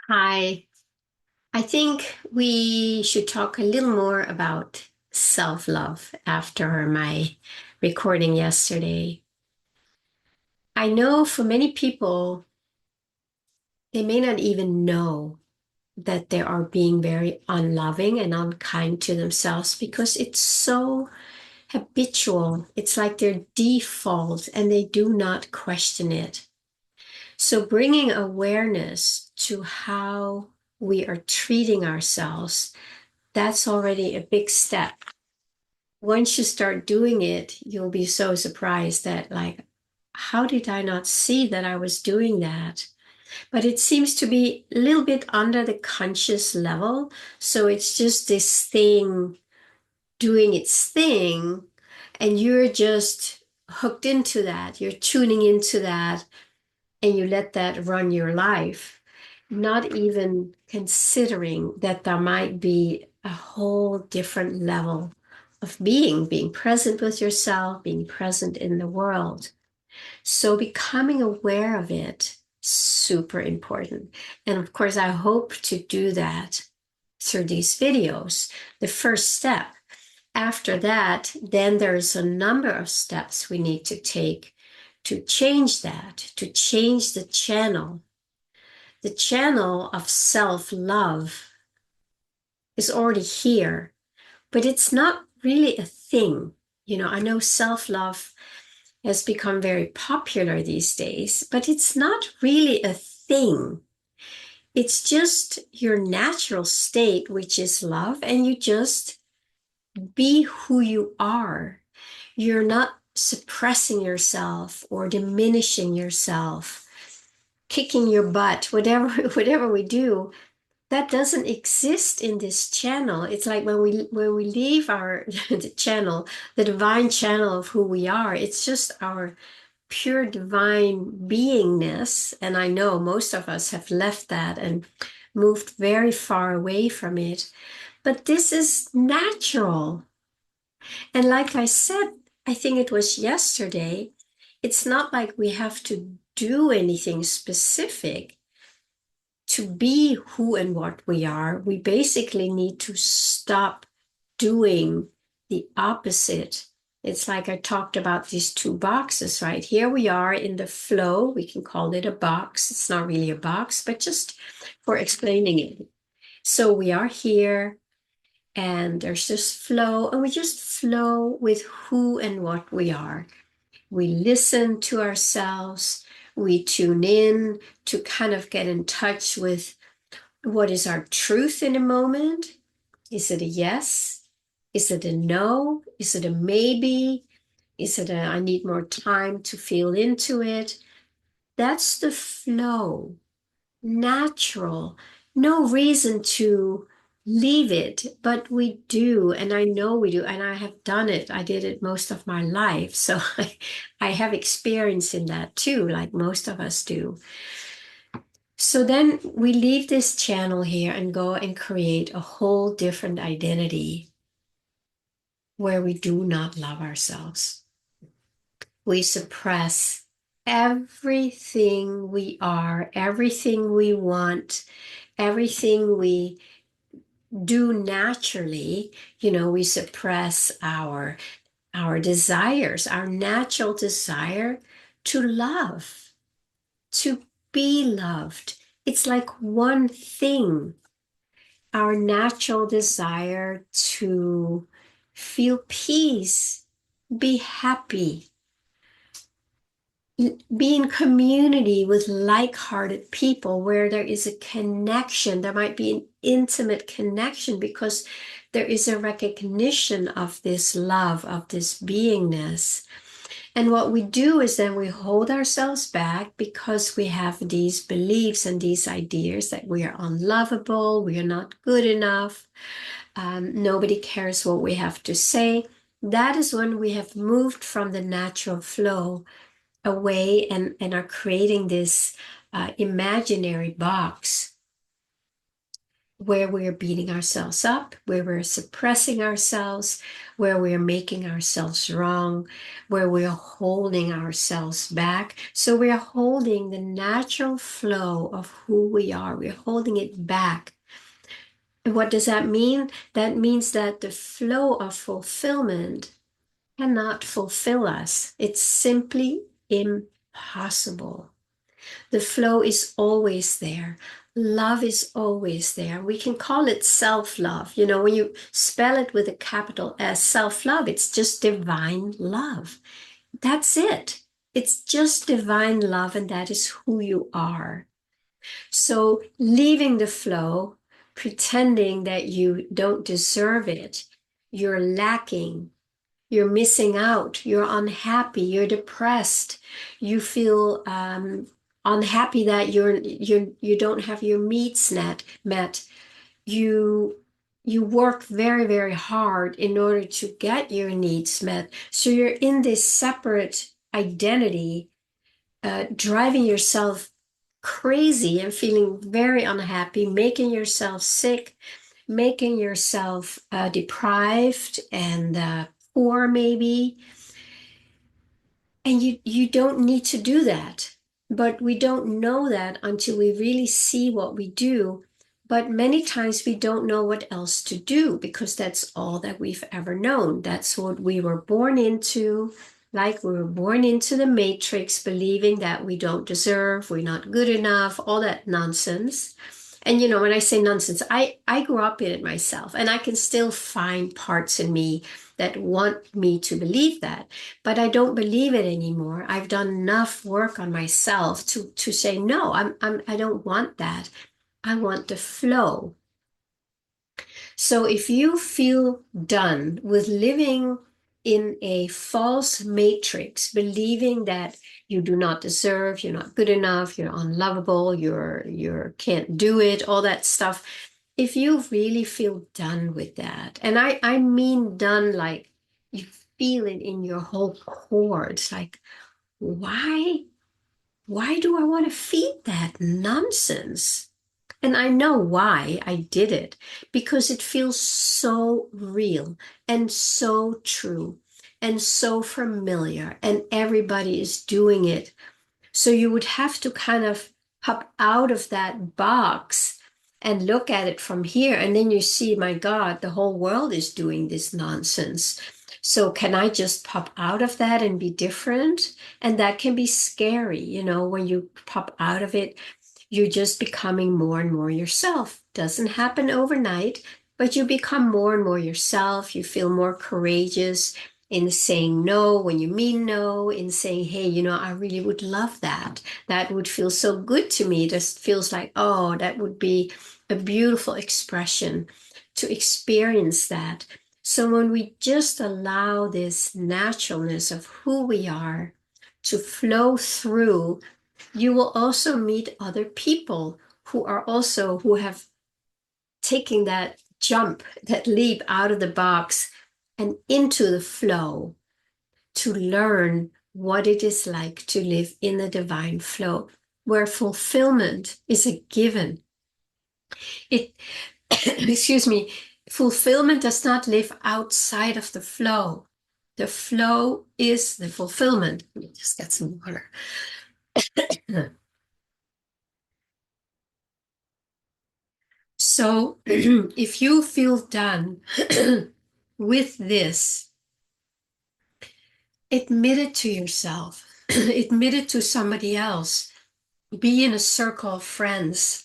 Hi, I think we should talk a little more about self-love after my recording yesterday. I know for many people, they may not even know that they are being very unloving and unkind to themselves because it's so habitual. It's like their default and they do not question it. So bringing awareness to how we are treating ourselves, that's already a big step. Once you start doing it, you'll be so surprised that, like, how did I not see that I was doing that? But it seems to be a little bit under the conscious level. So it's just this thing doing its thing, and you're just hooked into that. You're tuning into that, and you let that run your life, not even considering that there might be a whole different level of being present with yourself, being present in the world. So becoming aware of it, super important. And of course, I hope to do that through these videos. The first step. After that, then there's a number of steps we need to take to change that, to change the channel. The channel of self-love is already here, but it's not really a thing. I know self-love has become very popular these days, but it's not really a thing. It's just your natural state, which is love, and you just be who you are. You're not suppressing yourself or diminishing yourself, kicking your butt, whatever whatever we do. That doesn't exist in this channel. It's like when we leave our the channel, the divine channel of who we are, it's just our pure divine beingness. And I know most of us have left that and moved very far away from it. But this is natural. And like I said, I think it was yesterday, it's not like we have to do anything specific to be who and what we are. We basically need to stop doing the opposite. It's like I talked about these two boxes, right? Here we are in the flow. We can call it a box. It's not really a box, but just for explaining it. So we are here and there's just flow, and we just flow with who and what we are. We listen to ourselves. We tune in to kind of get in touch with what is our truth in a moment. Is it a yes? Is it a no? Is it a maybe? Is it a I need more time to feel into it? That's the flow, natural, no reason to leave it, but we do. And I know we do. And I have done it. I did it most of my life. So I have experience in that too, like most of us do. So then we leave this channel here and go and create a whole different identity where we do not love ourselves. We suppress everything we are, everything we want, everything we do naturally. We suppress our desires, our natural desire to love, to be loved. It's like one thing. Our natural desire to feel peace, be happy, be in community with like-hearted people where there is a connection. There might be an intimate connection because there is a recognition of this love, of this beingness. And what we do is then we hold ourselves back because we have these beliefs and these ideas that we are unlovable, we are not good enough, nobody cares what we have to say. That is when we have moved from the natural flow away and are creating this imaginary box. where we're beating ourselves up, where we're suppressing ourselves, where we're making ourselves wrong, where we're holding ourselves back. So we're holding the natural flow of who we are. We're holding it back. And what does that mean? That means that the flow of fulfillment cannot fulfill us. It's simply impossible. The flow is always there. Love is always there. We can call it self-love. You know, when you spell it with a capital S, self-love, it's just divine love. That's it. It's just divine love, and that is who you are. So leaving the flow, pretending that you don't deserve it, you're lacking, you're missing out, you're unhappy, you're depressed, you feel unhappy that you don't have your needs met. You you work very, very hard in order to get your needs met. So you're in this separate identity, driving yourself crazy and feeling very unhappy, making yourself sick, making yourself deprived and poor, maybe. And you don't need to do that. But we don't know that until we really see what we do. But many times we don't know what else to do because that's all that we've ever known. That's what we were born into, like we were born into the matrix, believing that we don't deserve, we're not good enough, all that nonsense. And you know, when I say nonsense, I grew up in it myself, and I can still find parts in me that want me to believe that, but I don't believe it anymore. I've done enough work on myself to say no, I don't want that. I want the flow. So if you feel done with living in a false matrix, believing that you do not deserve, you're not good enough, you're unlovable, you can't do it, all that stuff. If you really feel done with that, and I mean done like you feel it in your whole core. It's like, why do I want to feed that nonsense? And I know why I did it, because it feels so real and so true and so familiar, and everybody is doing it. So you would have to kind of pop out of that box and look at it from here. And then you see, my God, the whole world is doing this nonsense. So can I just pop out of that and be different? And that can be scary, you know, when you pop out of it, you're just becoming more and more yourself. Doesn't happen overnight, but you become more and more yourself. You feel more courageous in saying no when you mean no, in saying, hey, you know, I really would love that. That would feel so good to me. It just feels like, oh, that would be a beautiful expression to experience that. So when we just allow this naturalness of who we are to flow through, you will also meet other people who have taken that jump, that leap out of the box and into the flow to learn what it is like to live in the divine flow, where fulfillment is a given. It, excuse me, fulfillment does not live outside of the flow. The flow is the fulfillment. Let me just get some water. So if you feel done with this, admit it to yourself, admit it to somebody else, be in a circle of friends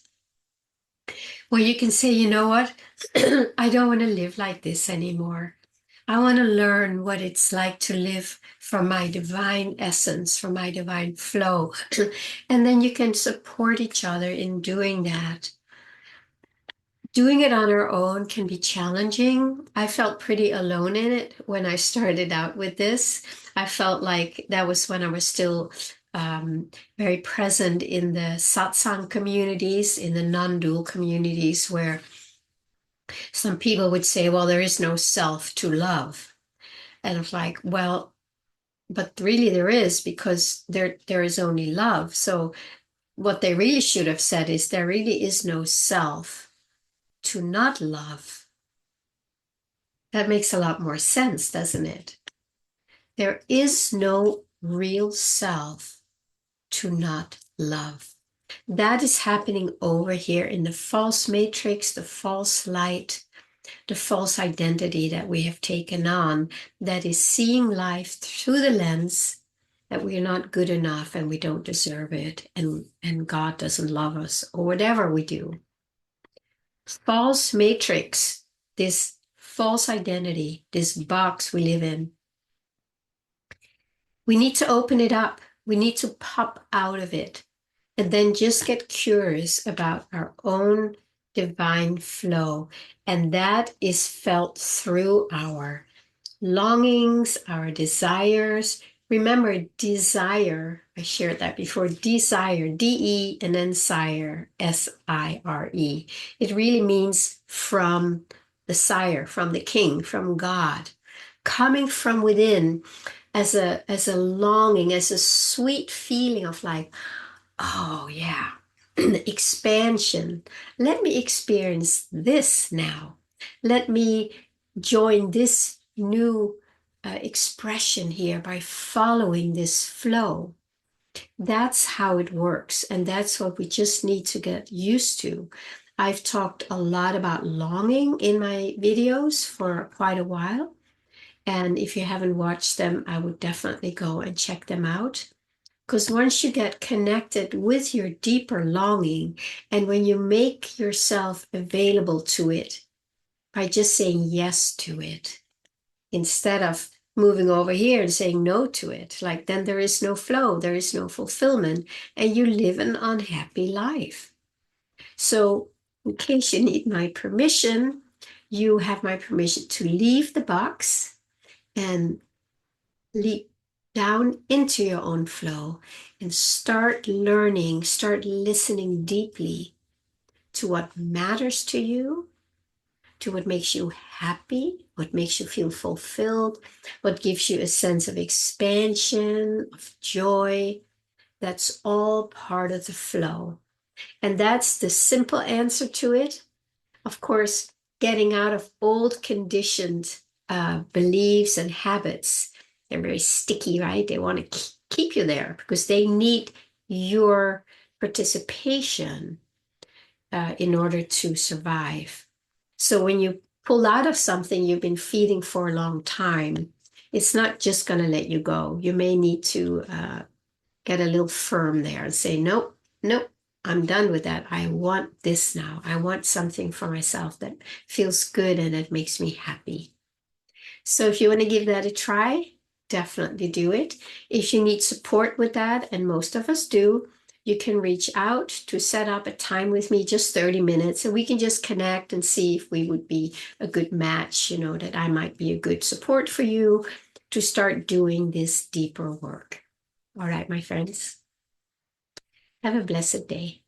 where you can say, you know what, I don't want to live like this anymore. I want to learn what it's like to live from my divine essence, from my divine flow. And then you can support each other in doing that. Doing it on our own can be challenging. I felt pretty alone in it when I started out with this. I felt like that was when I was still very present in the satsang communities, in the non-dual communities, where some people would say, well, there is no self to love. And I'm like, well, but really there is, because there is only love. So what they really should have said is there really is no self. to not love. That makes a lot more sense, doesn't it? There is no real self to not love. That is happening over here in the false matrix, the false light, the false identity that we have taken on, that is seeing life through the lens that we are not good enough and we don't deserve it, and God doesn't love us, or whatever we do. False matrix, this false identity, this box we live in. We need to open it up. We need to pop out of it and then just get curious about our own divine flow. And that is felt through our longings, our desires. Remember, desire, I shared that before, desire, D-E, and then sire, S-I-R-E. It really means from the sire, from the king, from God, coming from within as a longing, as a sweet feeling of like, oh yeah, expansion. Let me experience this now. Let me join this new expression here by following this flow. That's how it works. And that's what we just need to get used to. I've talked a lot about longing in my videos for quite a while. And if you haven't watched them, I would definitely go and check them out. Because once you get connected with your deeper longing, and when you make yourself available to it by just saying yes to it, instead of moving over here and saying no to it, like then there is no flow, there is no fulfillment, and you live an unhappy life. So, in case you need my permission, you have my permission to leave the box and leap down into your own flow and start learning, start listening deeply to what matters to you, to what makes you happy, what makes you feel fulfilled, what gives you a sense of expansion, of joy. That's all part of the flow. And that's the simple answer to it. Of course, getting out of old conditioned beliefs and habits. They're very sticky, right? They want to keep you there because they need your participation in order to survive. So when you pull out of something you've been feeding for a long time, it's not just going to let you go. You may need to get a little firm there and say, nope, nope, I'm done with that. I want this now. I want something for myself that feels good and that makes me happy. So if you want to give that a try, definitely do it. If you need support with that, and most of us do, you can reach out to set up a time with me, just 30 minutes, and we can just connect and see if we would be a good match, that I might be a good support for you to start doing this deeper work. All right, my friends. Have a blessed day.